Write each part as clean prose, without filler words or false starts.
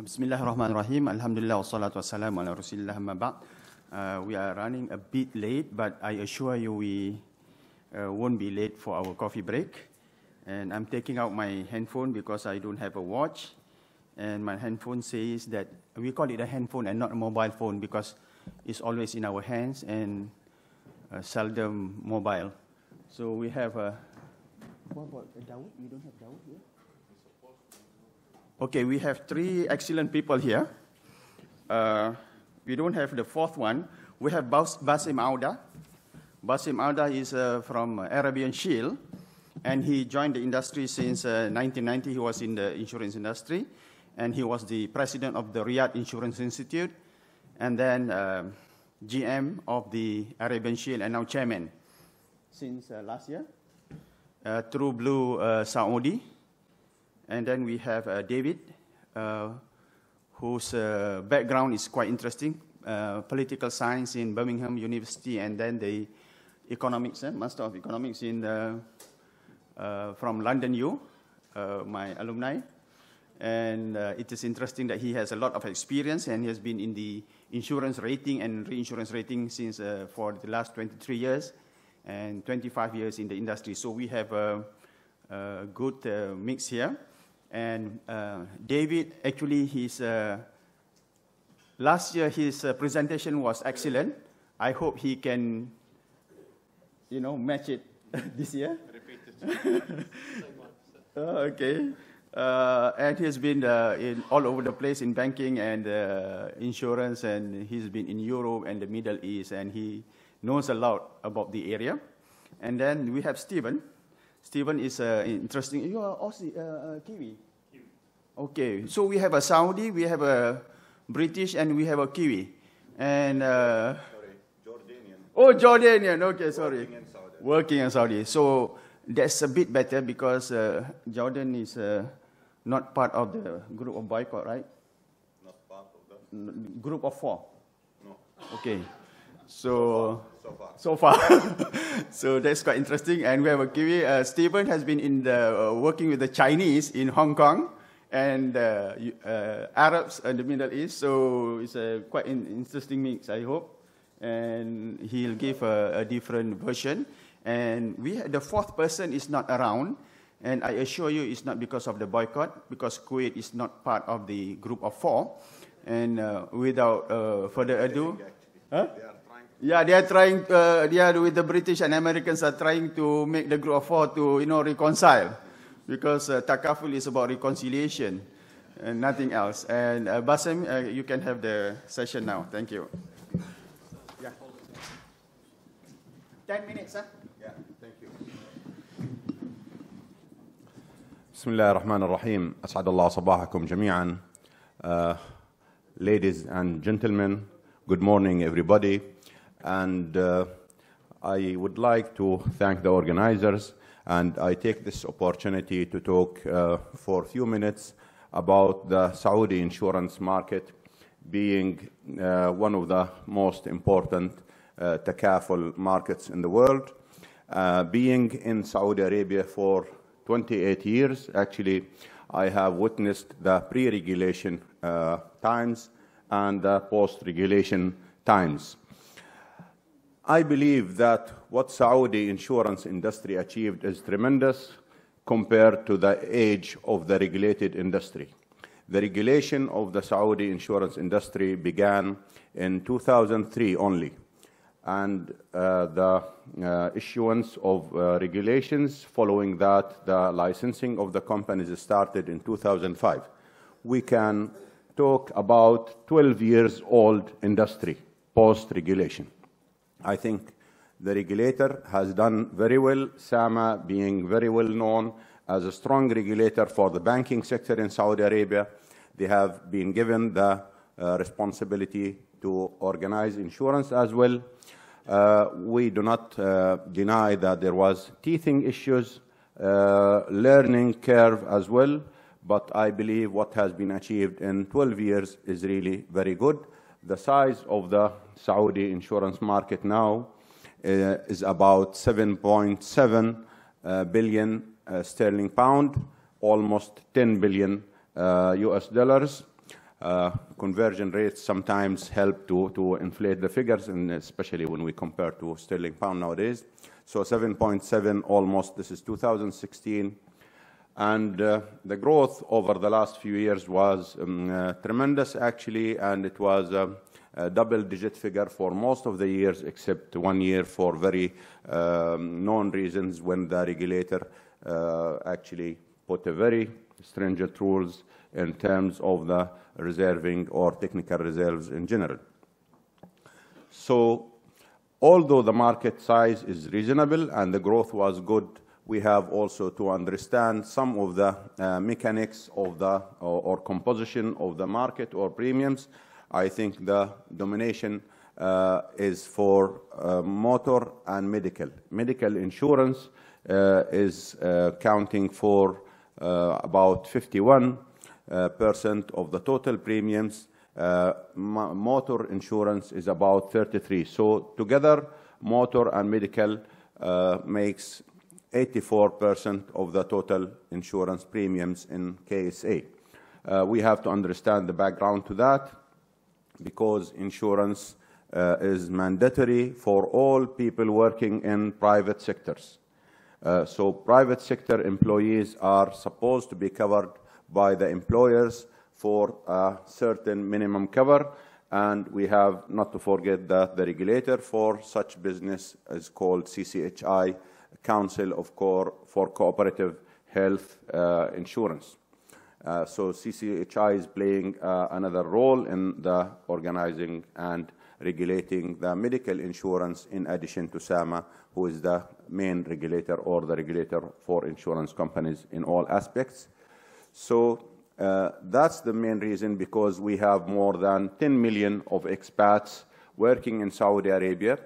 Bismillahirrahmanirrahim. Alhamdulillah wassalatu wassalamu ala rasulillah amma ba'd. We are running a bit late, but I assure you we won't be late for our coffee break. And I'm taking out my handphone because I don't have a watch. And my handphone says that, we call it a handphone and not a mobile phone because it's always in our hands and seldom mobile. So we have a, what about Dawood? We don't have Dawood here? Okay, we have three excellent people here. We don't have the fourth one. We have Basem Odeh. Basem Odeh is from Arabian Shield, and he joined the industry since 1990. He was in the insurance industry, and he was the president of the Riyadh Insurance Institute, and then GM of the Arabian Shield, and now chairman since last year. True Blue Saudi. And then we have David, whose background is quite interesting, political science in Birmingham University, and then the economics, Master of Economics in from London U, my alumni. And it is interesting that he has a lot of experience, and he has been in the insurance rating and reinsurance rating since for the last 23 years and 25 years in the industry. So we have a good mix here. And David, actually, last year his presentation was excellent. I hope he can, match it this year. Repeat it. Okay. And he's been all over the place in banking and insurance, and he's been in Europe and the Middle East, and he knows a lot about the area. And then we have Stephen. Stephen is interesting. You are Aussie, Kiwi? Kiwi. Okay, so we have a Saudi, we have a British, and we have a Kiwi. And sorry, Jordanian. Oh, Jordanian. Okay, sorry. Working in Saudi. Working in Saudi. So that's a bit better because Jordan is not part of the group of boycott, right? Not part of the group of 4. No. Okay. So far. So that's quite interesting. And we have a Kiwi. Stephen has been in the working with the Chinese in Hong Kong and Arabs in the Middle East. So it's a quite an interesting mix, I hope. And he'll give a different version. And the fourth person is not around. And I assure you it's not because of the boycott, because Kuwait is not part of the group of 4. And without further ado, huh? Yeah, they are trying. With the British and Americans are trying to make the group of 4 to reconcile, because Takaful is about reconciliation and nothing else. And Basem, you can have the session now. Thank you. Yeah. 10 minutes, huh? Yeah. Thank you. بسم الله الرحمن الرحيم. أسعد الله صباحكم جميعا. Ladies and gentlemen, good morning everybody. And I would like to thank the organizers, and I take this opportunity to talk for a few minutes about the Saudi insurance market being one of the most important Takaful markets in the world. Being in Saudi Arabia for 28 years, actually, I have witnessed the pre-regulation times and the post-regulation times. I believe that what Saudi insurance industry achieved is tremendous compared to the age of the regulated industry. The regulation of the Saudi insurance industry began in 2003 only, and the issuance of regulations following that, the licensing of the companies started in 2005. We can talk about 12 years old industry post-regulation. I think the regulator has done very well, SAMA being very well known as a strong regulator for the banking sector in Saudi Arabia. They have been given the responsibility to organize insurance as well. We do not deny that there was teething issues, learning curve as well, but I believe what has been achieved in 12 years is really very good. The size of the Saudi insurance market now is about 7.7 billion sterling pound, almost 10 billion US dollars. Conversion rates sometimes help to inflate the figures, and especially when we compare to sterling pound nowadays. So 7.7 almost, this is 2016. And the growth over the last few years was tremendous, actually, and it was a double-digit figure for most of the years, except 1 year for very known reasons when the regulator actually put a very stringent rules in terms of the reserving or technical reserves in general. So although the market size is reasonable and the growth was good, we have also to understand some of the mechanics of the or composition of the market or premiums. I think the domination is for motor and medical. Medical insurance is counting for about 51% of the total premiums. Motor insurance is about 33%. So together, motor and medical makes 84% of the total insurance premiums in KSA. We have to understand the background to that, because insurance is mandatory for all people working in private sectors. So private sector employees are supposed to be covered by the employers for a certain minimum cover, and we have not to forget that the regulator for such business is called CCHI, Council for Cooperative Health Insurance. So CCHI is playing another role in the organizing and regulating the medical insurance in addition to SAMA, who is the main regulator or the regulator for insurance companies in all aspects. So that's the main reason, because we have more than 10 million of expats working in Saudi Arabia.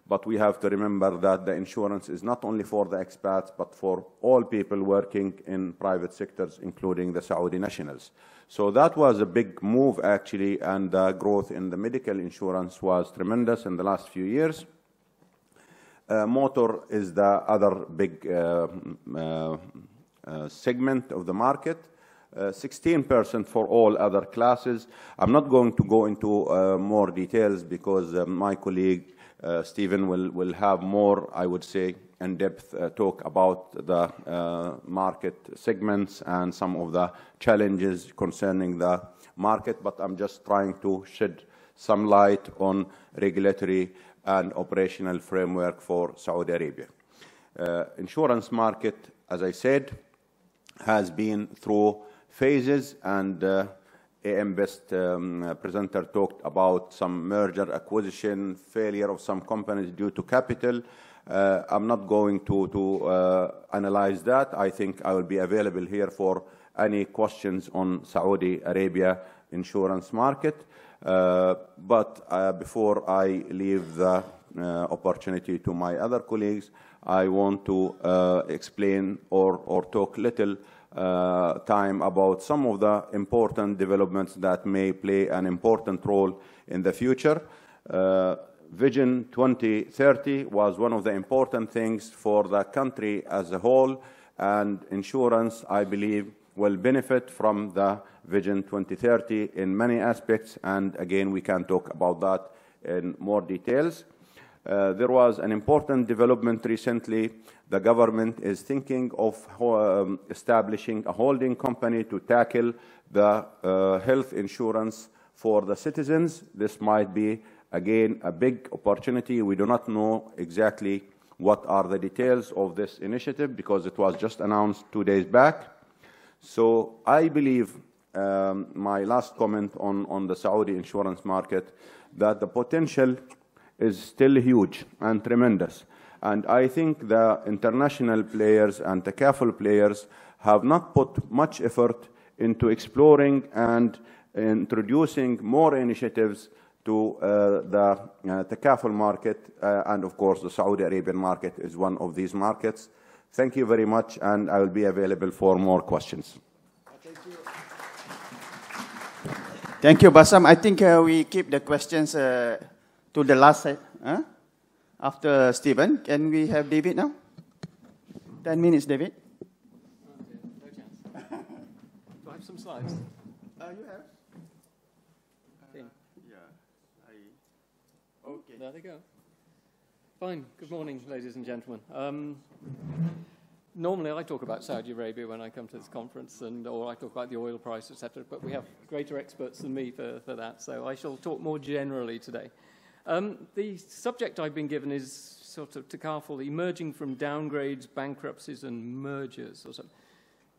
But we have to remember that the insurance is not only for the expats, but for all people working in private sectors, including the Saudi nationals. So that was a big move, actually, and the growth in the medical insurance was tremendous in the last few years. Motor is the other big segment of the market. 16% for all other classes. I'm not going to go into more details because my colleague Stephen will have more, I would say, in-depth talk about the market segments and some of the challenges concerning the market, but I'm just trying to shed some light on regulatory and operational framework for Saudi Arabia. Insurance market, as I said, has been through phases, and AM Best presenter talked about some merger, acquisition, failure of some companies due to capital. I'm not going to analyze that. I think I will be available here for any questions on Saudi Arabia insurance market. But before I leave the opportunity to my other colleagues, I want to explain or talk little time about some of the important developments that may play an important role in the future. Vision 2030 was one of the important things for the country as a whole, and insurance, I believe, will benefit from the Vision 2030 in many aspects, and again, we can talk about that in more details. There was an important development recently. The government is thinking of establishing a holding company to tackle the health insurance for the citizens. This might be, again, a big opportunity. We do not know exactly what are the details of this initiative because it was just announced 2 days back. So I believe, my last comment on the Saudi insurance market, that the potential is still huge and tremendous. And I think the international players and Takaful players have not put much effort into exploring and introducing more initiatives to the Takaful market. And of course, the Saudi Arabian market is one of these markets. Thank you very much, and I will be available for more questions. Thank you. Thank you, Basem. I think we keep the questions to the last side. After Stephen, can we have David now? 10 minutes, David. No chance. Do I have some slides? You have. Okay. There they go. Fine. Good morning, ladies and gentlemen. Normally I talk about Saudi Arabia when I come to this conference, or I talk about the oil price, etc., but we have greater experts than me for that, so I shall talk more generally today. The subject I've been given is sort of Takaful, emerging from downgrades, bankruptcies, and mergers, or something.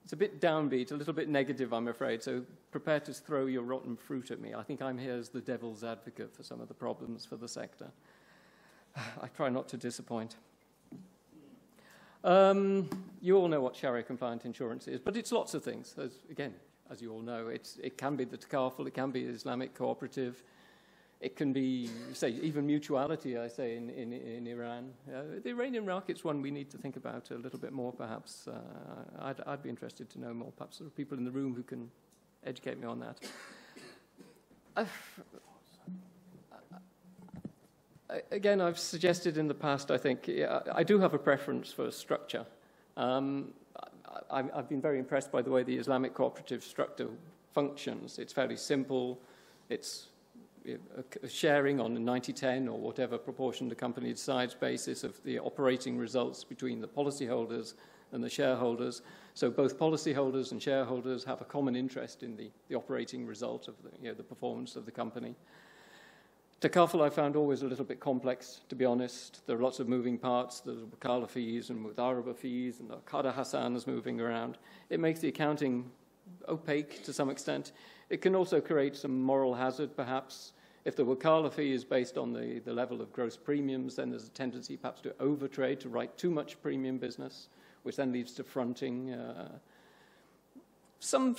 It's a bit downbeat, a little bit negative, I'm afraid, so prepare to throw your rotten fruit at me. I think I'm here as the devil's advocate for some of the problems for the sector. I try not to disappoint. You all know what Sharia-compliant insurance is, but it's lots of things. As you all know, it can be the Takaful, it can be Islamic Cooperative, it can be, say, even mutuality, I say, in Iran. The Iranian market's one we need to think about a little bit more, perhaps. I'd be interested to know more. Perhaps there are people in the room who can educate me on that. Again, I've suggested in the past, I think, I do have a preference for structure. I've been very impressed by the way the Islamic cooperative structure functions. It's fairly simple. It's a sharing on a 90-10 or whatever proportion the company decides basis of the operating results between the policyholders and the shareholders. So both policyholders and shareholders have a common interest in the operating result of the performance of the company. Takaful I found always a little bit complex, to be honest. There are lots of moving parts. There's wakala fees and mudaraba fees and the Qada Hassans moving around. It makes the accounting opaque to some extent. It can also create some moral hazard, perhaps. If the wakala fee is based on the level of gross premiums, then there's a tendency perhaps to overtrade, to write too much premium business, which then leads to fronting. Some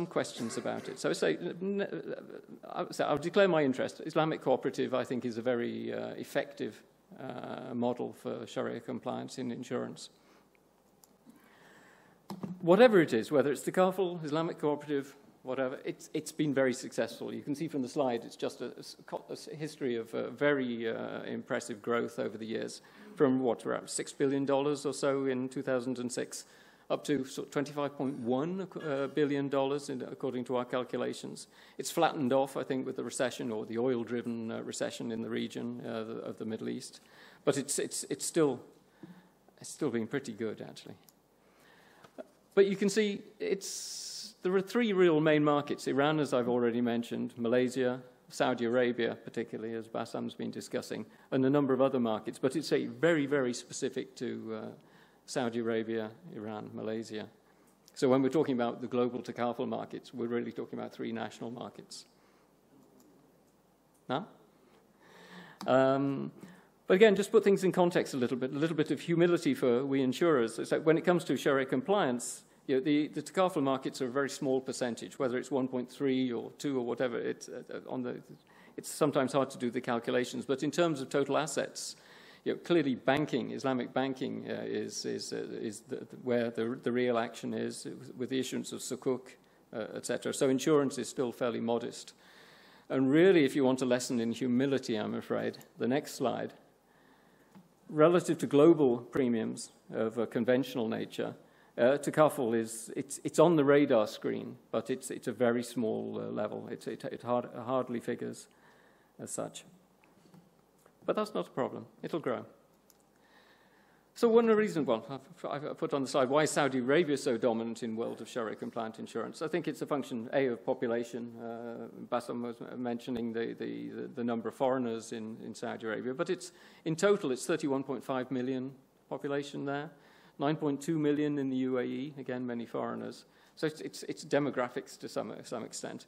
questions about it. So I'll declare my interest. Islamic Cooperative, I think, is a very effective model for Sharia compliance in insurance. Whatever it is, whether it's Takaful, Islamic Cooperative, whatever, it's been very successful. You can see from the slide, it's just a history of very impressive growth over the years, from around $6 billion or so in 2006, up to sort of $25.1 billion according to our calculations. It's flattened off, I think, with the recession or the oil-driven recession in the region of the Middle East, but it's still been pretty good, actually. But you can see there are three real main markets: Iran, as I've already mentioned, Malaysia, Saudi Arabia, particularly, as Basem's been discussing, and a number of other markets. But it's very, very specific to Saudi Arabia, Iran, Malaysia. So when we're talking about the global Takaful markets, we're really talking about three national markets. Now? But again, just put things in context a little bit of humility for we insurers. It's like when it comes to Sharia compliance, the Takaful markets are a very small percentage, whether it's 1.3 or 2 or whatever. It's sometimes hard to do the calculations, but in terms of total assets, clearly banking, Islamic banking is where the real action is, with the issuance of sukuk, etc. So insurance is still fairly modest. And really, if you want a lesson in humility, I'm afraid, the next slide, relative to global premiums of a conventional nature, Takaful it's on the radar screen, but it's a very small level. It hardly figures as such. But that's not a problem. It'll grow. So one reason, I've put on the slide, why is Saudi Arabia so dominant in the world of Sharia-compliant insurance? I think it's a function, A, of population. Basem was mentioning the number of foreigners in Saudi Arabia, but in total it's 31.5 million population there, 9.2 million in the UAE, again, many foreigners. So it's demographics to some extent.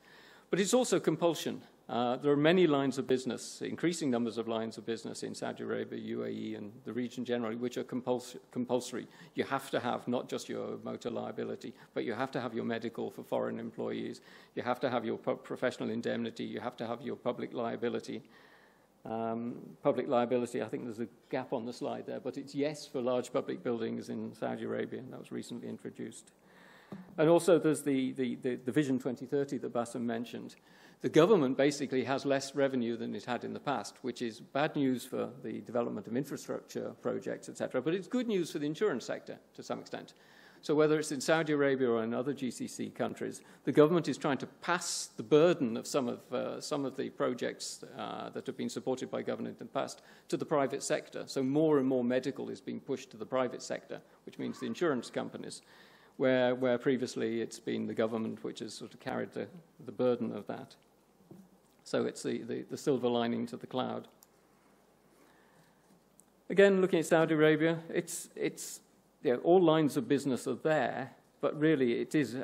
But it's also compulsion. There are many lines of business, increasing numbers of lines of business in Saudi Arabia, UAE, and the region generally, which are compulsory. You have to have not just your motor liability, but you have to have your medical for foreign employees. You have to have your professional indemnity. You have to have your public liability. Public liability, I think there's a gap on the slide there, but it's yes for large public buildings in Saudi Arabia, and that was recently introduced. And also there's the Vision 2030 that Basem mentioned. The government basically has less revenue than it had in the past, which is bad news for the development of infrastructure projects, etc., but it's good news for the insurance sector to some extent. So whether it's in Saudi Arabia or in other GCC countries, the government is trying to pass the burden of some of the projects that have been supported by government in the past to the private sector. So more and more medical is being pushed to the private sector, which means the insurance companies, where previously it's been the government which has sort of carried the burden of that. So it's the silver lining to the cloud. Again, looking at Saudi Arabia, it's all lines of business are there, but really it is,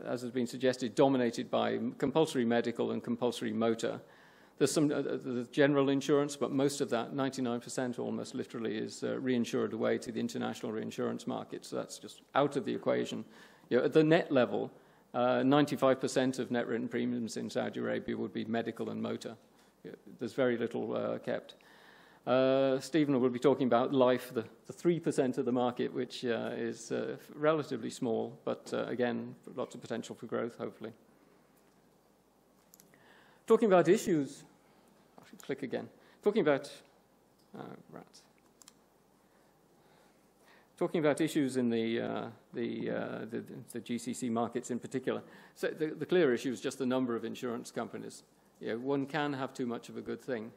as has been suggested, dominated by compulsory medical and compulsory motor. There's some general insurance, but most of that, 99% almost literally, is reinsured away to the international reinsurance market. So that's just out of the equation. At the net level, 95% of net written premiums in Saudi Arabia would be medical and motor. There's very little kept. Stephen will be talking about life, the 3% of the market, which is relatively small, but again, lots of potential for growth, hopefully. Talking about issues, I should click again. Talking about Talking about issues in the GCC markets in particular. So the clear issue is just the number of insurance companies. One can have too much of a good thing.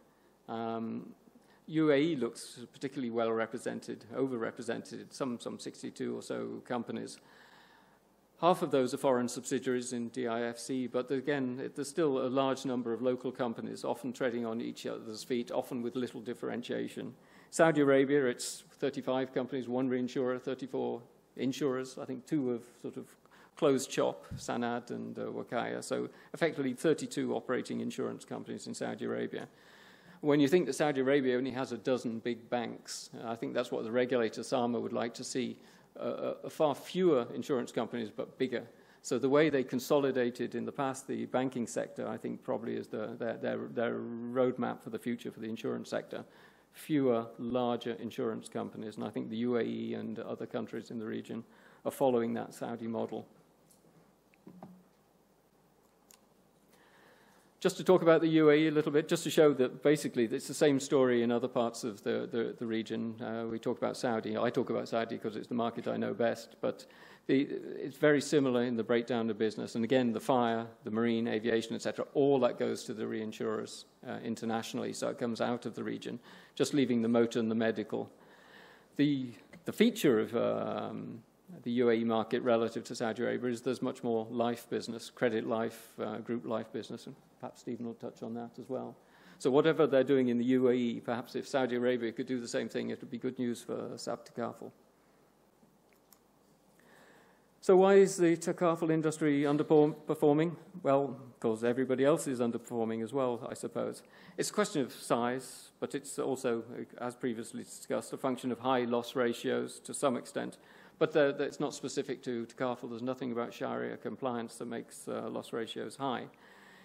UAE looks particularly well represented, overrepresented, some 62 or so companies. Half of those are foreign subsidiaries in DIFC, but again, there's still a large number of local companies, often treading on each other's feet, often with little differentiation. Saudi Arabia, it's 35 companies, one reinsurer, 34 insurers. I think 2 have sort of closed shop, Sanad and Wakaya. So effectively 32 operating insurance companies in Saudi Arabia. When you think that Saudi Arabia only has a dozen big banks, I think that's what the regulator, SABB, would like to see, far fewer insurance companies, but bigger. So the way they consolidated in the past the banking sector, I think probably is their roadmap for the future for the insurance sector. Fewer, larger insurance companies, and I think the UAE and other countries in the region are following that Saudi model. Just to talk about the UAE a little bit, just to show that basically it's the same story in other parts of the region. We talk about Saudi. I talk about Saudi because it's the market I know best, but it's very similar in the breakdown of business. And again, the fire, the marine, aviation, etc., all that goes to the reinsurers internationally, so it comes out of the region, just leaving the motor and the medical. The feature of the UAE market relative to Saudi Arabia is there's much more life business, credit life, group life business, and perhaps Stephen will touch on that as well. So whatever they're doing in the UAE, perhaps if Saudi Arabia could do the same thing, it would be good news for SABB Takaful. So why is the Takaful industry underperforming? Well, because everybody else is underperforming as well, I suppose. It's a question of size, but it's also, as previously discussed, a function of high loss ratios to some extent. But it's not specific to Takaful. There's nothing about Sharia compliance that makes loss ratios high.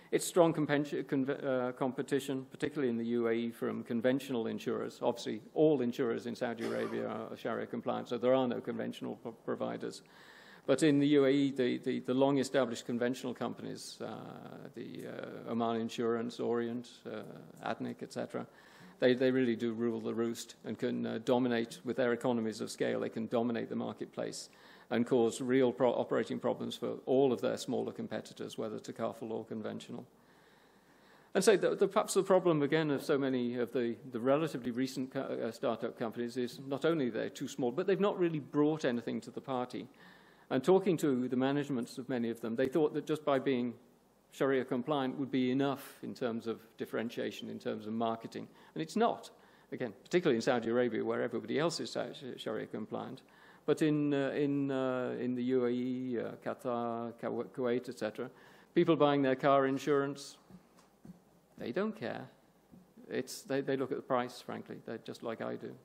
It's strong competition, particularly in the UAE, from conventional insurers. Obviously, all insurers in Saudi Arabia are Sharia compliant, so there are no conventional providers. But in the UAE, the long-established conventional companies, the Oman Insurance, Orient, Adnic, etc., they really do rule the roost and can dominate with their economies of scale. They can dominate the marketplace and cause real operating problems for all of their smaller competitors, whether Takaful or conventional. And so perhaps the problem, again, of so many of the relatively recent startup companies is not only they're too small, but they've not really brought anything to the party. And talking to the managements of many of them, they thought that just by being Sharia compliant would be enough in terms of differentiation, in terms of marketing. And it's not, again, particularly in Saudi Arabia, where everybody else is Sharia compliant. But in the UAE, Qatar, Kuwait, etc., people buying their car insurance, they don't care. They look at the price, frankly. They're just like I do.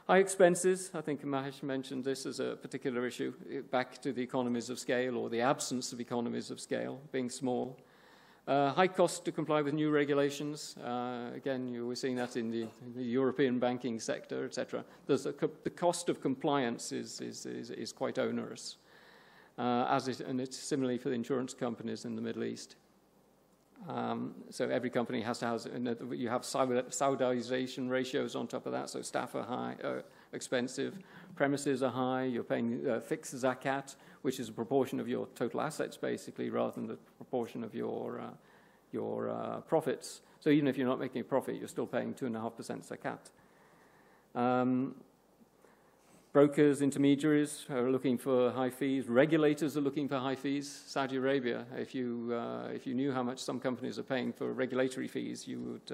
High expenses, I think Mahesh mentioned this as a particular issue, back to the economies of scale or the absence of economies of scale, being small. High cost to comply with new regulations. Again, we're seeing that in the European banking sector, etc. The cost of compliance is quite onerous, and it's similarly for the insurance companies in the Middle East. So every company has to have, you have Saudization ratios on top of that, so staff are expensive. Premises are high. You're paying fixed zakat, which is a proportion of your total assets, basically, rather than the proportion of your profits. So even if you're not making a profit, you're still paying 2.5% zakat. Brokers, intermediaries are looking for high fees. Regulators are looking for high fees. Saudi Arabia, if you knew how much some companies are paying for regulatory fees, you'd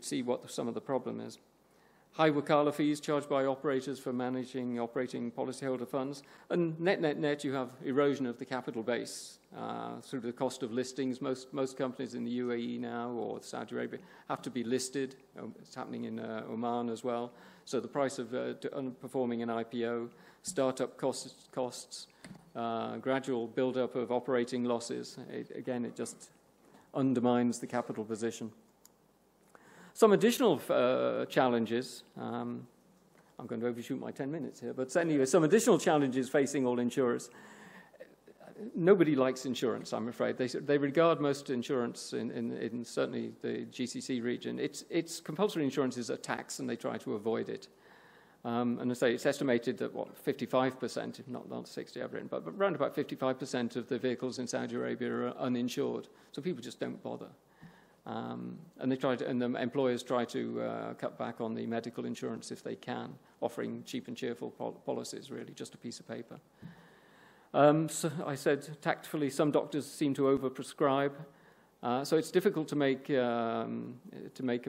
see what some of the problem is. High wakala fees charged by operators for managing operating policyholder funds. And net, you have erosion of the capital base through the cost of listings. Most companies in the UAE now or Saudi Arabia have to be listed. It's happening in Oman as well. So the price of performing an IPO, startup costs, gradual build-up of operating losses. It just undermines the capital position. Some additional challenges, I'm going to overshoot my 10 minutes here, but anyway, some additional challenges facing all insurers. Nobody likes insurance, I'm afraid. They regard most insurance in certainly the GCC region. It's compulsory insurance is a tax, and they try to avoid it. And I say it's estimated that, 55%, if not 60 I've written, but around about 55% of the vehicles in Saudi Arabia are uninsured. So people just don't bother. And the employers try to cut back on the medical insurance if they can, offering cheap and cheerful policies, really, just a piece of paper. So I said, tactfully, some doctors seem to overprescribe. So it's difficult to make a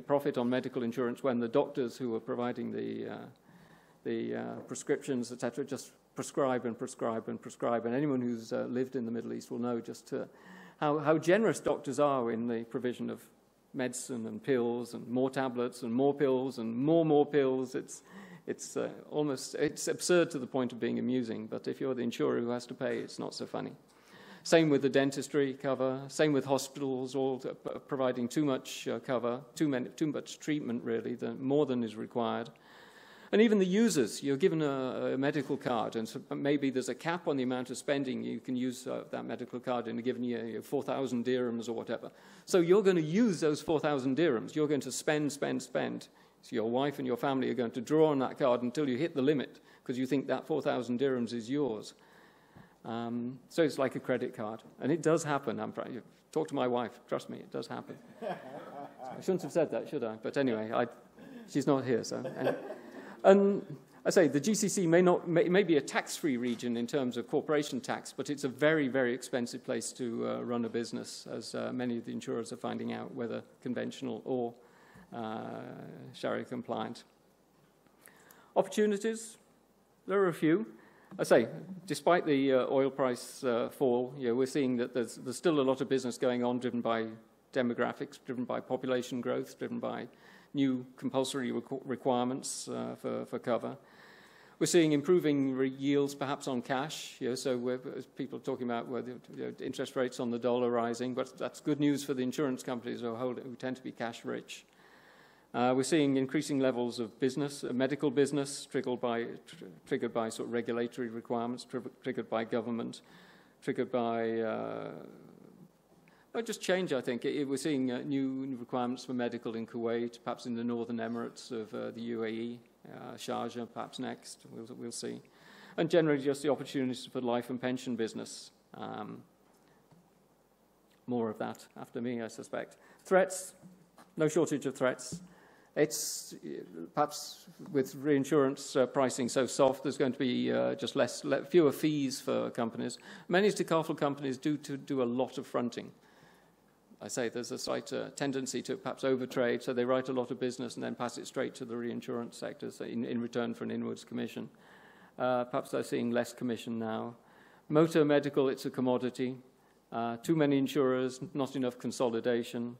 profit on medical insurance when the doctors who are providing the prescriptions, etc., just prescribe and prescribe and prescribe. And anyone who's lived in the Middle East will know just how generous doctors are in the provision of medicine and pills and more tablets and more pills and more pills. It's absurd to the point of being amusing, but if you're the insurer who has to pay, it's not so funny. Same with the dentistry cover, same with hospitals, all providing too much cover, too much treatment, really, more than is required. And even the users, you're given a medical card, and so maybe there's a cap on the amount of spending you can use that medical card in a given year, 4,000 dirhams or whatever. So you're going to use those 4,000 dirhams. You're going to spend. So your wife and your family are going to draw on that card until you hit the limit, because you think that 4,000 dirhams is yours. So it's like a credit card. And it does happen. Talk to my wife. Trust me, it does happen. I shouldn't have said that, should I? But anyway, she's not here, so... And I say the GCC may be a tax-free region in terms of corporation tax, but it's a very, very expensive place to run a business, as many of the insurers are finding out, whether conventional or Sharia compliant. Opportunities, there are a few. I say, despite the oil price fall, we're seeing that there's still a lot of business going on, driven by demographics, driven by population growth, driven by new compulsory requirements for cover. We're seeing improving yields, perhaps on cash. So people are talking about whether interest rates on the dollar rising, but that's good news for the insurance companies who tend to be cash rich. We're seeing increasing levels of business, medical business, triggered by sort of regulatory requirements, triggered by government, triggered by just change, I think. We're seeing new requirements for medical in Kuwait, perhaps in the northern Emirates of the UAE, Sharjah, perhaps next. We'll see. And generally just the opportunities for life and pension business. More of that after me, I suspect. Threats, no shortage of threats. It's perhaps with reinsurance pricing so soft, there's going to be just fewer fees for companies. Many Takaful companies do a lot of fronting. I say there's a slight tendency to perhaps overtrade, so they write a lot of business and then pass it straight to the reinsurance sector in return for an inwards commission. Perhaps they're seeing less commission now. Motor, medical, it's a commodity. Too many insurers, not enough consolidation.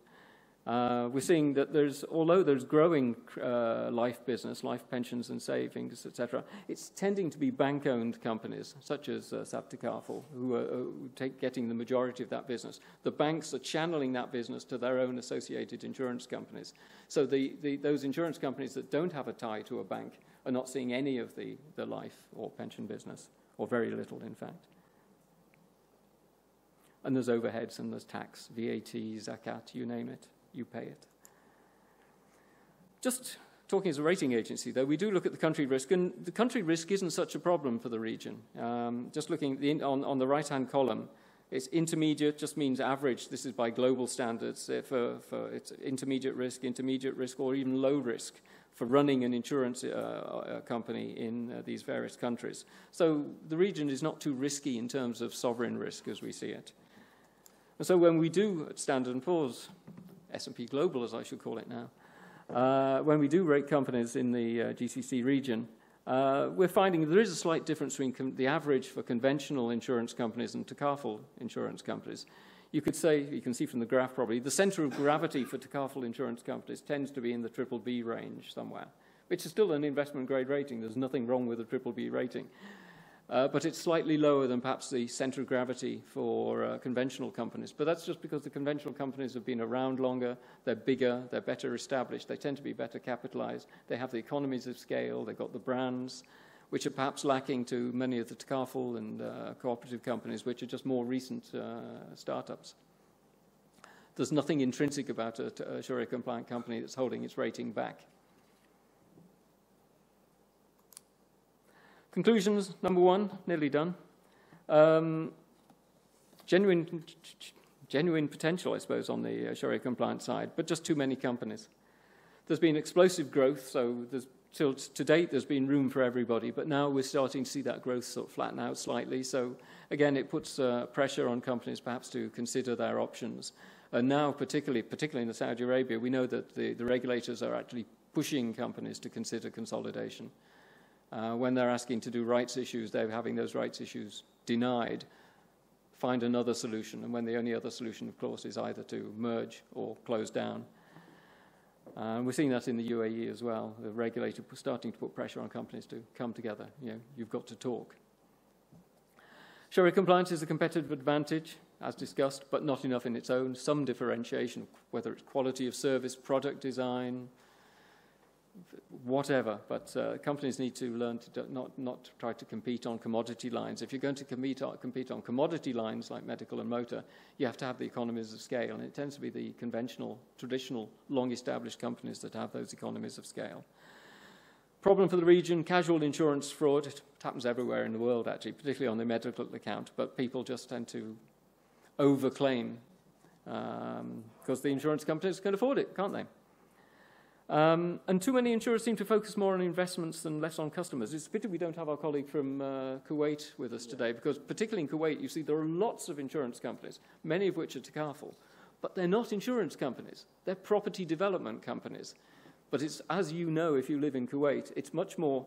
We're seeing that although there's growing life business, life pensions and savings, etc., it's tending to be bank-owned companies, such as SABB Takaful, who are getting the majority of that business. The banks are channeling that business to their own associated insurance companies. So those insurance companies that don't have a tie to a bank are not seeing any of the life or pension business, or very little, in fact. And there's overheads and there's tax, VAT, zakat, you name it. You pay it. Just talking as a rating agency, though, we do look at the country risk, and the country risk isn't such a problem for the region. Just looking on the right-hand column, it's intermediate, just means average. This is by global standards for it's intermediate risk, or even low risk for running an insurance company in these various countries. So the region is not too risky in terms of sovereign risk as we see it. And so when we do at Standard & Poor's, S&P Global as I should call it now, when we do rate companies in the GCC region, we're finding there is a slight difference between the average for conventional insurance companies and Takaful insurance companies. You could say, you can see from the graph probably, the center of gravity for Takaful insurance companies tends to be in the BBB range somewhere, which is still an investment grade rating. There's nothing wrong with a BBB rating. But it's slightly lower than perhaps the center of gravity for conventional companies. But that's just because the conventional companies have been around longer, they're bigger, they're better established, they tend to be better capitalized, they have the economies of scale, they've got the brands, which are perhaps lacking to many of the Takaful and Cooperative companies, which are just more recent startups. There's nothing intrinsic about a Sharia-compliant company that's holding its rating back. Conclusions, number one, nearly done. Genuine potential, I suppose, on the Sharia-compliant side, but just too many companies. There's been explosive growth, so till to date there's been room for everybody, but now we're starting to see that growth sort of flatten out slightly. So again, it puts pressure on companies perhaps to consider their options. And now, particularly in Saudi Arabia, we know that the regulators are actually pushing companies to consider consolidation. When they're asking to do rights issues, they're having those rights issues denied. Find another solution, and when the only other solution, of course, is either to merge or close down. We're seeing that in the UAE as well. The regulator starting to put pressure on companies to come together. You know, you've got to talk. Sharia compliance is a competitive advantage, as discussed, but not enough in its own. Some differentiation, whether it's quality of service, product design, whatever, but companies need to learn to not try to compete on commodity lines. If you're going to compete on commodity lines like medical and motor, you have to have the economies of scale, and it tends to be the conventional, traditional, long-established companies that have those economies of scale. Problem for the region, casual insurance fraud. It happens everywhere in the world, actually, particularly on the medical account, but people just tend to overclaim because the insurance companies can afford it, can't they? And too many insurers seem to focus more on investments than less on customers. It's a pity we don't have our colleague from Kuwait with us today, because particularly in Kuwait, you see there are lots of insurance companies, many of which are Takaful, but they're not insurance companies. They're property development companies. But it's, as you know, if you live in Kuwait, it's much more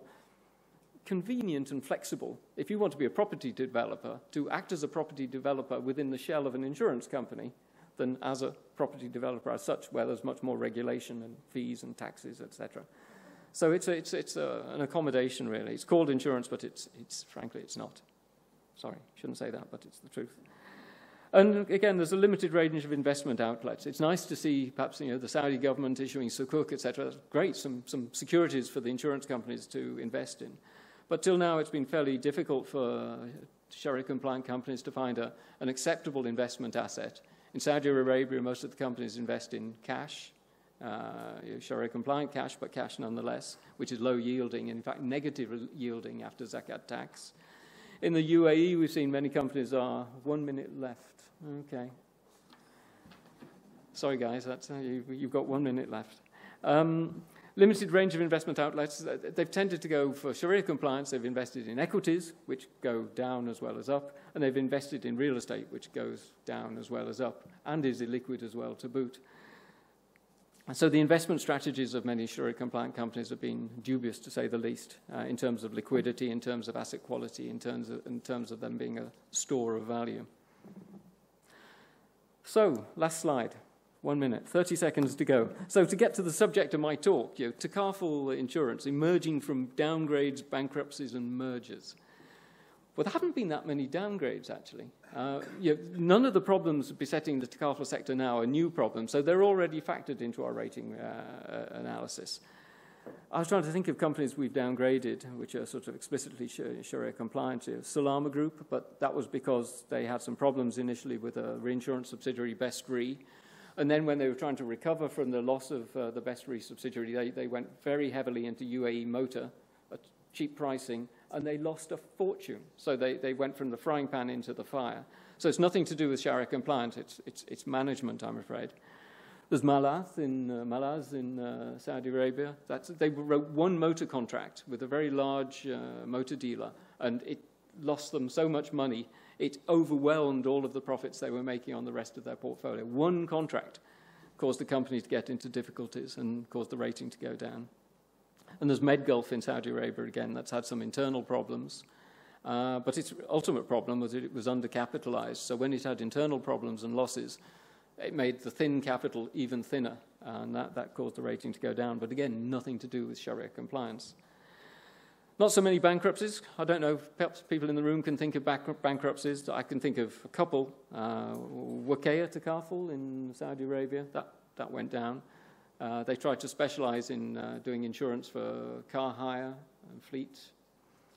convenient and flexible, if you want to be a property developer, to act as a property developer within the shell of an insurance company than as a property developer as such, where there's much more regulation and fees and taxes, etc. So it's an accommodation, really. It's called insurance, but frankly, it's not. Sorry, shouldn't say that, but it's the truth. And again, there's a limited range of investment outlets. It's nice to see, perhaps, the Saudi government issuing sukuk, etc. That's great, some securities for the insurance companies to invest in. But till now, it's been fairly difficult for Sharia-compliant companies to find an acceptable investment asset. In Saudi Arabia, most of the companies invest in cash, Sharia-compliant cash, but cash nonetheless, which is low yielding, in fact, negative yielding after zakat tax. In the UAE, we've seen many companies are 1 minute left. Okay. Sorry, guys, that's, you've got 1 minute left. Limited range of investment outlets. They've tended to go for Sharia compliance. They've invested in equities, which go down as well as up, and they've invested in real estate, which goes down as well as up, and is illiquid as well to boot. And so the investment strategies of many Sharia compliant companies have been dubious, to say the least, in terms of liquidity, in terms of asset quality, in terms of them being a store of value. So, last slide. 1 minute, 30 seconds to go. So to get to the subject of my talk, Takaful insurance emerging from downgrades, bankruptcies, and mergers. Well, there haven't been that many downgrades, actually. None of the problems besetting the Takaful sector now are new problems, so they're already factored into our rating analysis. I was trying to think of companies we've downgraded, which are sort of explicitly Sharia compliant. Salama Group, but that was because they had some problems initially with a reinsurance subsidiary, Best Re. And then when they were trying to recover from the loss of the Best Re subsidiary, they went very heavily into UAE Motor at cheap pricing, and they lost a fortune. So they went from the frying pan into the fire. So it's nothing to do with Sharia compliance. It's management, I'm afraid. There's Malaz in Saudi Arabia. They wrote one motor contract with a very large motor dealer, and it lost them so much money, it overwhelmed all of the profits they were making on the rest of their portfolio. One contract caused the company to get into difficulties and caused the rating to go down. And there's MedGulf in Saudi Arabia again. That's had some internal problems. But its ultimate problem was that it was undercapitalized. So when it had internal problems and losses, it made the thin capital even thinner, and that caused the rating to go down. But again, nothing to do with Sharia compliance. Not so many bankruptcies. I don't know, perhaps people in the room can think of bankruptcies. I can think of a couple. Wakea Takaful in Saudi Arabia, that went down. They tried to specialize in doing insurance for car hire and fleet.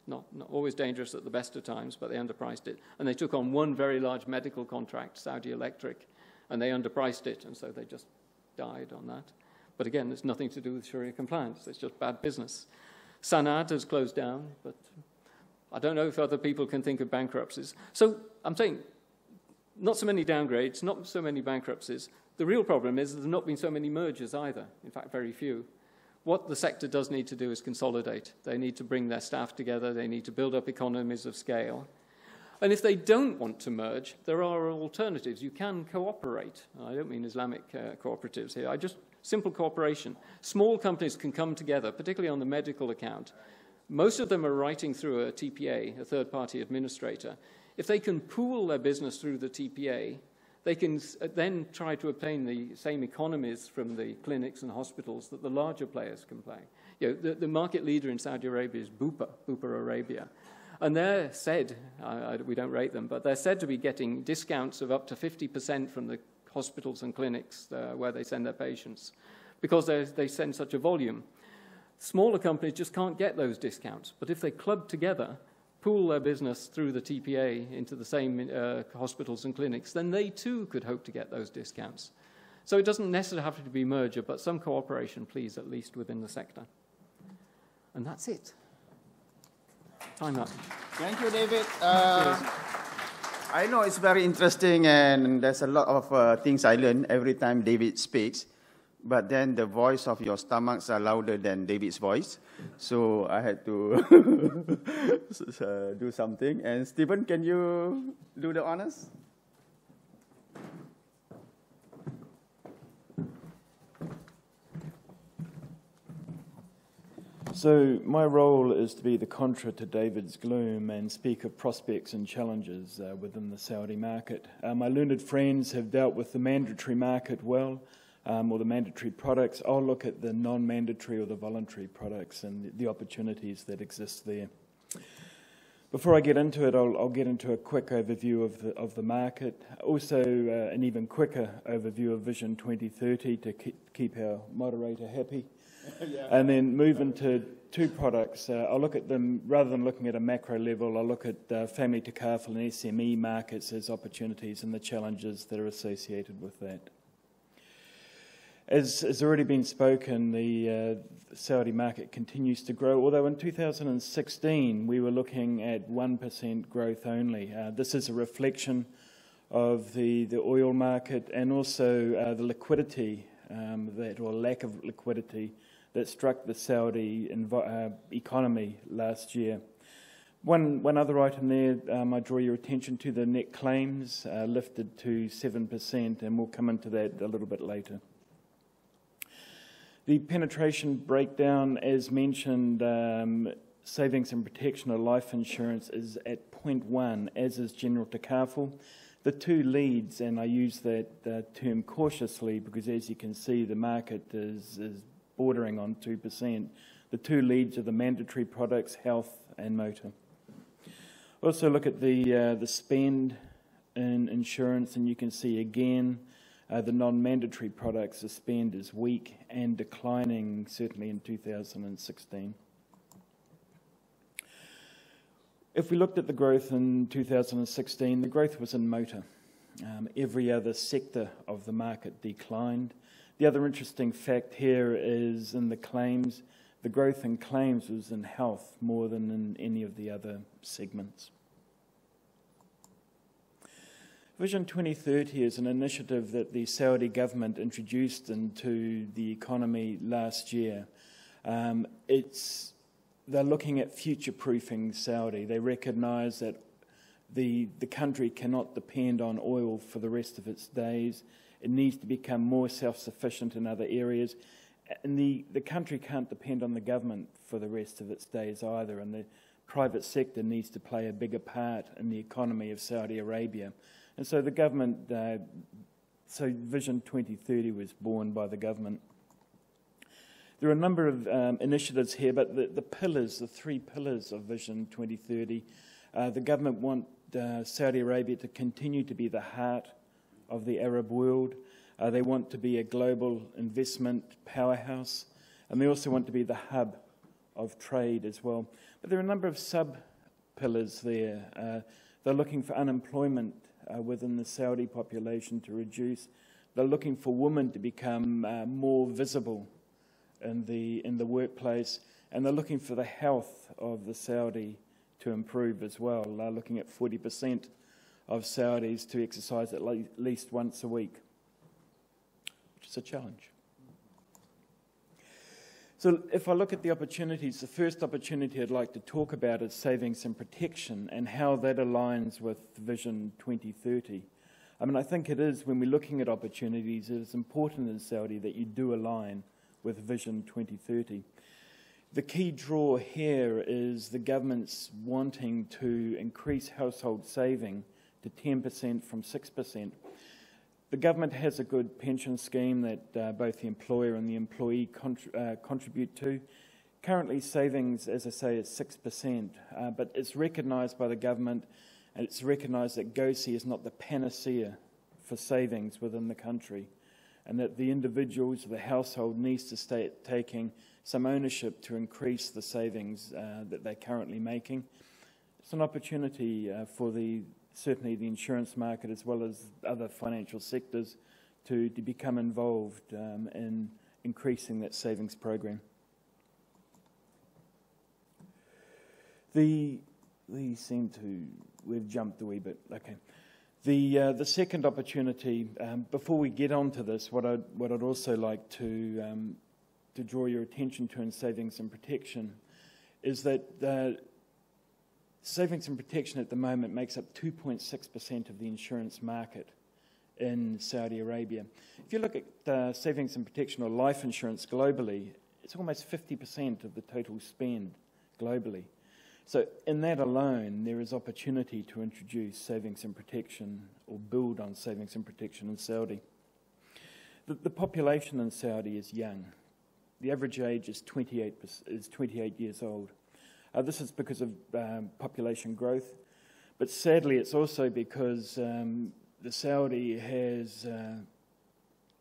Not always dangerous at the best of times, but they underpriced it. And they took on one very large medical contract, Saudi Electric, and they underpriced it, and so they just died on that. But again, it's nothing to do with Sharia compliance. It's just bad business. Sanad has closed down, but I don't know if other people can think of bankruptcies. So I'm saying not so many downgrades, not so many bankruptcies. The real problem is there's not been so many mergers either, in fact, very few. What the sector does need to do is consolidate. They need to bring their staff together. They need to build up economies of scale. And if they don't want to merge, there are alternatives. You can cooperate. I don't mean Islamic cooperatives here. Simple cooperation. Small companies can come together, particularly on the medical account. Most of them are writing through a TPA, a third-party administrator. If they can pool their business through the TPA, they can then try to obtain the same economies from the clinics and hospitals that the larger players can play. The market leader in Saudi Arabia is Bupa Arabia. And they're said, we don't rate them, but they're said to be getting discounts of up to 50% from the hospitals and clinics where they send their patients, because they send such a volume. Smaller companies just can't get those discounts, but if they club together, pool their business through the TPA into the same hospitals and clinics, then they too could hope to get those discounts. So it doesn't necessarily have to be merger, but some cooperation, please, at least within the sector. And that's it. Time up. Thank you, David. I know it's very interesting, and there's a lot of things I learn every time David speaks. But then the voice of your stomachs are louder than David's voice. So I had to do something. And Stephen, can you do the honors? So my role is to be the contra to David's gloom and speak of prospects and challenges within the Saudi market. My learned friends have dealt with the mandatory market well, or the mandatory products. I'll look at the non-mandatory or the voluntary products and the opportunities that exist there. Before I get into it, I'll get into a quick overview of the market, also an even quicker overview of Vision 2030 to keep our moderator happy. Yeah. And then move into two products. I'll look at them, rather than looking at a macro level, I'll look at family Takaful and SME markets as opportunities and the challenges that are associated with that. As has already been spoken, the Saudi market continues to grow, although in 2016 we were looking at 1% growth only. This is a reflection of the oil market and also the liquidity, or lack of liquidity, that struck the Saudi economy last year. One other item there, I draw your attention to the net claims lifted to 7%, and we'll come into that a little bit later. The penetration breakdown, as mentioned, savings and protection or life insurance is at 0.1, as is general Takaful. The two leads, and I use that term cautiously because, as you can see, the market is bordering on 2%. The two leads are the mandatory products, health and motor. Also look at the spend in insurance, and you can see again the non-mandatory products, the spend is weak and declining, certainly in 2016. If we looked at the growth in 2016, the growth was in motor. Every other sector of the market declined. The other interesting fact here is in the claims, the growth in claims was in health more than in any of the other segments. Vision 2030 is an initiative that the Saudi government introduced into the economy last year. They're looking at future-proofing Saudi. They recognise that the country cannot depend on oil for the rest of its days. It needs to become more self-sufficient in other areas. And the country can't depend on the government for the rest of its days either, and the private sector needs to play a bigger part in the economy of Saudi Arabia. And so the government, so Vision 2030 was born by the government. There are a number of initiatives here, but the pillars, the three pillars of Vision 2030, the government want Saudi Arabia to continue to be the heart of the Arab world. They want to be a global investment powerhouse, and they also want to be the hub of trade as well. But there are a number of sub-pillars there. They're looking for unemployment within the Saudi population to reduce. They're looking for women to become more visible in the workplace, and they're looking for the health of the Saudi to improve as well. They're looking at 40% of Saudis to exercise at least once a week, which is a challenge. So if I look at the opportunities, the first opportunity I'd like to talk about is savings and protection and how that aligns with Vision 2030. I mean, I think it is, when we're looking at opportunities, it is important in Saudi that you do align with Vision 2030. The key draw here is the government's wanting to increase household saving to 10% from 6%. The government has a good pension scheme that both the employer and the employee contribute to. Currently, savings, as I say, is 6%, but it's recognised by the government, and it's recognised that GOSI is not the panacea for savings within the country, and that the individuals, the household, needs to start taking some ownership to increase the savings that they're currently making. It's an opportunity for certainly the insurance market as well as other financial sectors to become involved in increasing that savings program. We've jumped a wee bit, okay. The second opportunity, before we get on to this, what I'd also like to draw your attention to in savings and protection is that savings and protection at the moment makes up 2.6% of the insurance market in Saudi Arabia. If you look at savings and protection or life insurance globally, it's almost 50% of the total spend globally. So in that alone, there is opportunity to introduce savings and protection or build on savings and protection in Saudi. The population in Saudi is young. The average age is 28 years old. This is because of population growth, but sadly it's also because the Saudi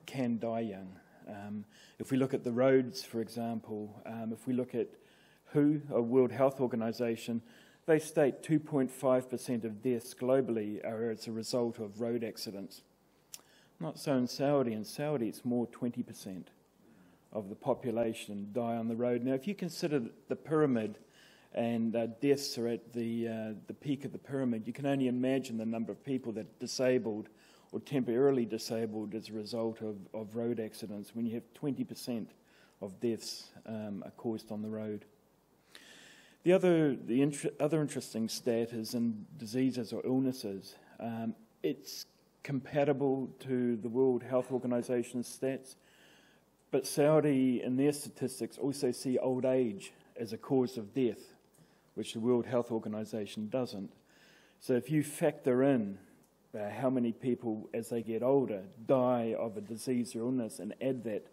can die young. If we look at the roads, for example, if we look at WHO, a World Health Organization, they state 2.5% of deaths globally are as a result of road accidents. Not so in Saudi. In Saudi it's more 20% of the population die on the road. Now if you consider the pyramid and deaths are at the peak of the pyramid, you can only imagine the number of people that are disabled or temporarily disabled as a result of road accidents when you have 20% of deaths are caused on the road. The other interesting stat is in diseases or illnesses. It's compatible to the World Health Organization's stats, but Saudi in their statistics also see old age as a cause of death, which the World Health Organization doesn't. So if you factor in how many people as they get older die of a disease or illness and add that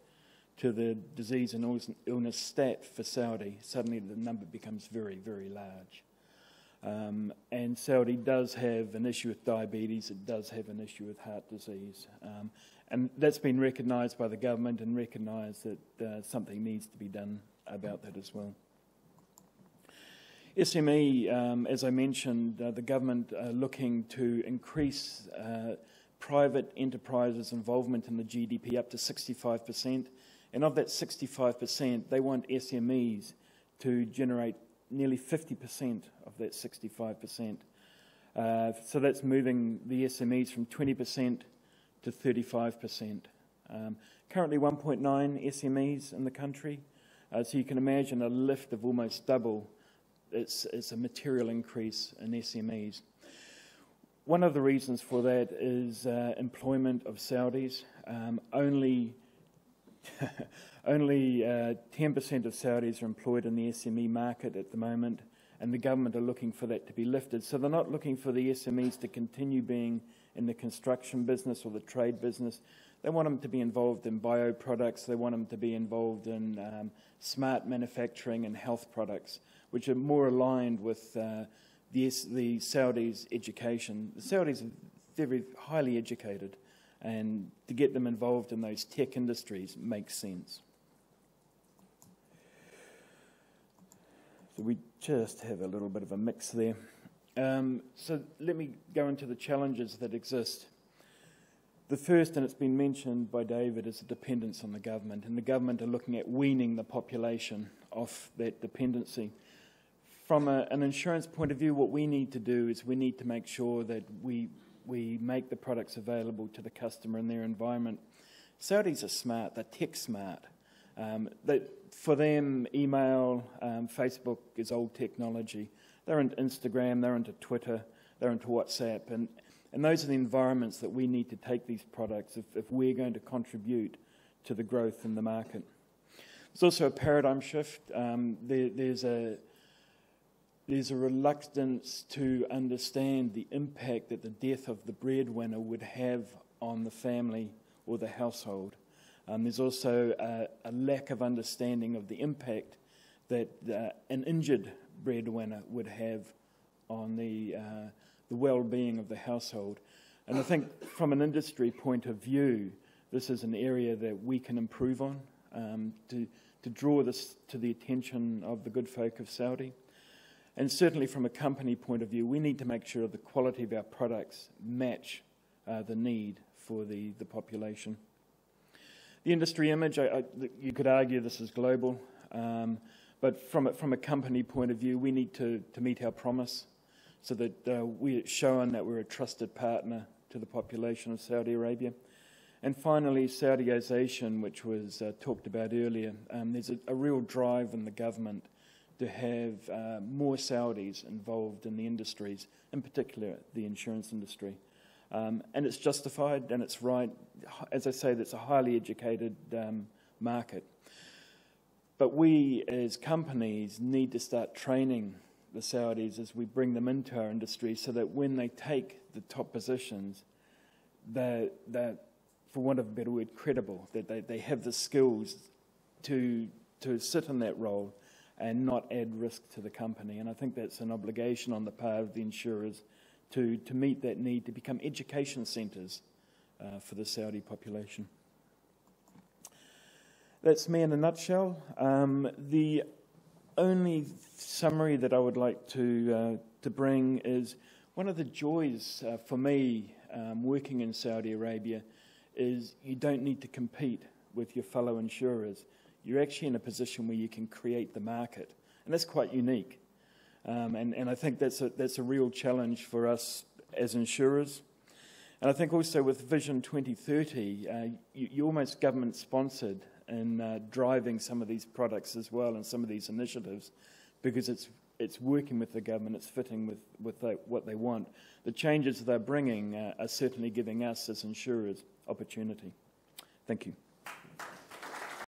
to the disease and illness stat for Saudi, suddenly the number becomes very, very large. And Saudi does have an issue with diabetes, it does have an issue with heart disease. And that's been recognised by the government and recognised that something needs to be done about that as well. SME, as I mentioned, the government looking to increase private enterprises' involvement in the GDP up to 65%. And of that 65%, they want SMEs to generate nearly 50% of that 65%. So that's moving the SMEs from 20% to 35%. Currently 1.9 SMEs in the country, so you can imagine a lift of almost double. It's a material increase in SMEs. One of the reasons for that is employment of Saudis. Only 10% of Saudis are employed in the SME market at the moment, and the government are looking for that to be lifted. So they're not looking for the SMEs to continue being in the construction business or the trade business. They want them to be involved in bioproducts. They want them to be involved in smart manufacturing and health products, which are more aligned with the Saudis' education. The Saudis are very highly educated, and to get them involved in those tech industries makes sense. So we just have a little bit of a mix there. So let me go into the challenges that exist. The first, and it's been mentioned by David, is the dependence on the government, and the government are looking at weaning the population off that dependency. From an insurance point of view, what we need to do is we need to make sure that we make the products available to the customer in their environment. Saudis are smart, they're tech smart. For them, email, Facebook is old technology. They're into Instagram, they're into Twitter, they're into WhatsApp, and those are the environments that we need to take these products if we're going to contribute to the growth in the market. There's also a paradigm shift. There's a reluctance to understand the impact that the death of the breadwinner would have on the family or the household. There's also a lack of understanding of the impact that an injured breadwinner would have on the well-being of the household. And I think from an industry point of view, this is an area that we can improve on to draw this to the attention of the good folk of Saudi. And certainly from a company point of view, we need to make sure the quality of our products match the need for the population. The industry image, you could argue this is global, but from a company point of view, we need to meet our promise so that we're shown that we're a trusted partner to the population of Saudi Arabia. And finally, Saudization, which was talked about earlier. There's a real drive in the government to have more Saudis involved in the industries, in particular the insurance industry. And it's justified and it's right. As I say, that's a highly educated market. But we as companies need to start training the Saudis as we bring them into our industry so that when they take the top positions, they're, for want of a better word, credible, that they have the skills to sit in that role and not add risk to the company. And I think that's an obligation on the part of the insurers to meet that need to become education centres for the Saudi population. That's me in a nutshell. The only summary that I would like to bring is one of the joys for me working in Saudi Arabia is you don't need to compete with your fellow insurers. You're actually in a position where you can create the market, and that's quite unique. And I think that's a real challenge for us as insurers. And I think also with Vision 2030, you're almost government-sponsored in driving some of these products as well and some of these initiatives because it's working with the government, it's fitting with what they want. The changes they're bringing are certainly giving us as insurers opportunity. Thank you.